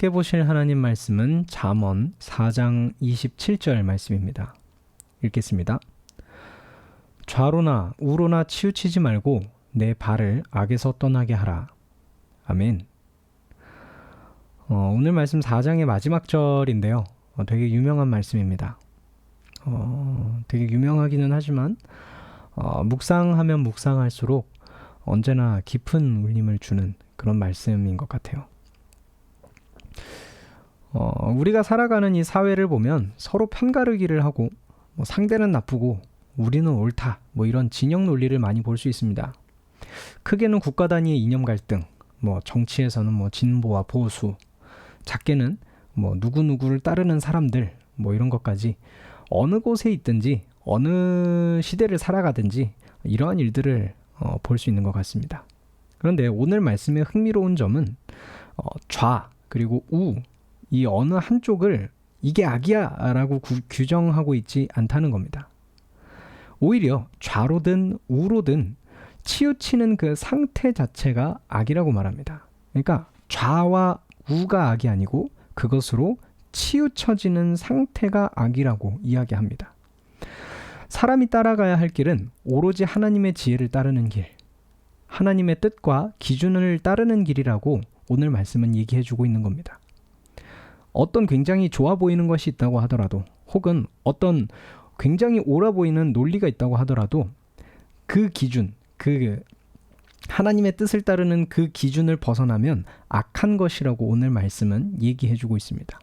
함께 보실 하나님 말씀은 잠언 4장 27절 말씀입니다. 읽겠습니다. 좌로나 우로나 치우치지 말고 내 발을 악에서 떠나게 하라. 아멘. 오늘 말씀 4장의 마지막 절인데요. 되게 유명한 말씀입니다. 되게 유명하기는 하지만 묵상하면 묵상할수록 언제나 깊은 울림을 주는 그런 말씀인 것 같아요. 우리가 살아가는 이 사회를 보면 서로 편가르기를 하고 상대는 나쁘고 우리는 옳다 이런 진영 논리를 많이 볼 수 있습니다. 크게는 국가 단위의 이념 갈등, 정치에서는 진보와 보수, 작게는 누구누구를 따르는 사람들 이런 것까지 어느 곳에 있든지 어느 시대를 살아가든지 이러한 일들을 볼 수 있는 것 같습니다. 그런데 오늘 말씀의 흥미로운 점은 좌 그리고 우 이 어느 한쪽을 이게 악이야 라고 규정하고 있지 않다는 겁니다. 오히려 좌로든 우로든 치우치는 그 상태 자체가 악이라고 말합니다. 그러니까 좌와 우가 악이 아니고 그것으로 치우쳐지는 상태가 악이라고 이야기합니다. 사람이 따라가야 할 길은 오로지 하나님의 지혜를 따르는 길, 하나님의 뜻과 기준을 따르는 길이라고 오늘 말씀은 얘기해주고 있는 겁니다. 어떤 굉장히 좋아 보이는 것이 있다고 하더라도 혹은 어떤 굉장히 옳아 보이는 논리가 있다고 하더라도 그 기준, 그 하나님의 뜻을 따르는 그 기준을 벗어나면 악한 것이라고 오늘 말씀은 얘기해주고 있습니다.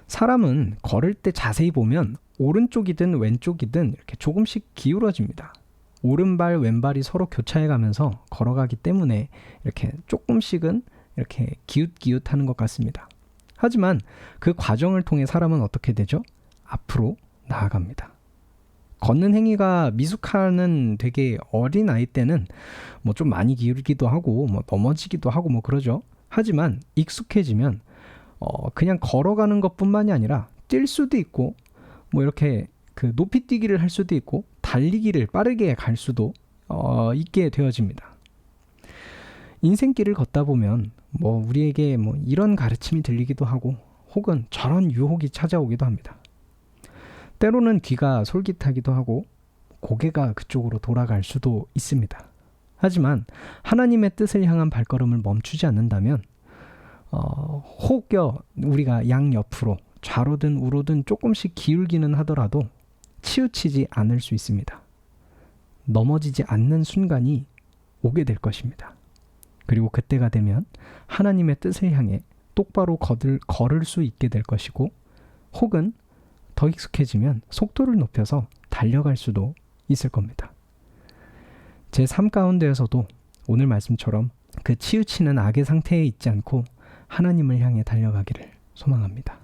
사람은 걸을 때 자세히 보면 오른쪽이든 왼쪽이든 이렇게 조금씩 기울어집니다. 오른발, 왼발이 서로 교차해가면서 걸어가기 때문에 이렇게 조금씩은 이렇게 기웃기웃하는 것 같습니다. 하지만 그 과정을 통해 사람은 어떻게 되죠? 앞으로 나아갑니다. 걷는 행위가 미숙하는 되게 어린 아이 때는 좀 많이 기울기도 하고 넘어지기도 하고 그러죠. 하지만 익숙해지면 그냥 걸어가는 것뿐만이 아니라 뛸 수도 있고 이렇게 그 높이 뛰기를 할 수도 있고 달리기를 빠르게 갈 수도 있게 되어집니다. 인생길을 걷다 보면 우리에게 이런 가르침이 들리기도 하고 혹은 저런 유혹이 찾아오기도 합니다. 때로는 귀가 솔깃하기도 하고 고개가 그쪽으로 돌아갈 수도 있습니다. 하지만 하나님의 뜻을 향한 발걸음을 멈추지 않는다면 혹여 우리가 양옆으로 좌로든 우로든 조금씩 기울기는 하더라도 치우치지 않을 수 있습니다. 넘어지지 않는 순간이 오게 될 것입니다. 그리고 그때가 되면 하나님의 뜻을 향해 똑바로 걸을 수 있게 될 것이고 혹은 더 익숙해지면 속도를 높여서 달려갈 수도 있을 겁니다. 제 삶 가운데에서도 오늘 말씀처럼 그 치우치는 악의 상태에 있지 않고 하나님을 향해 달려가기를 소망합니다.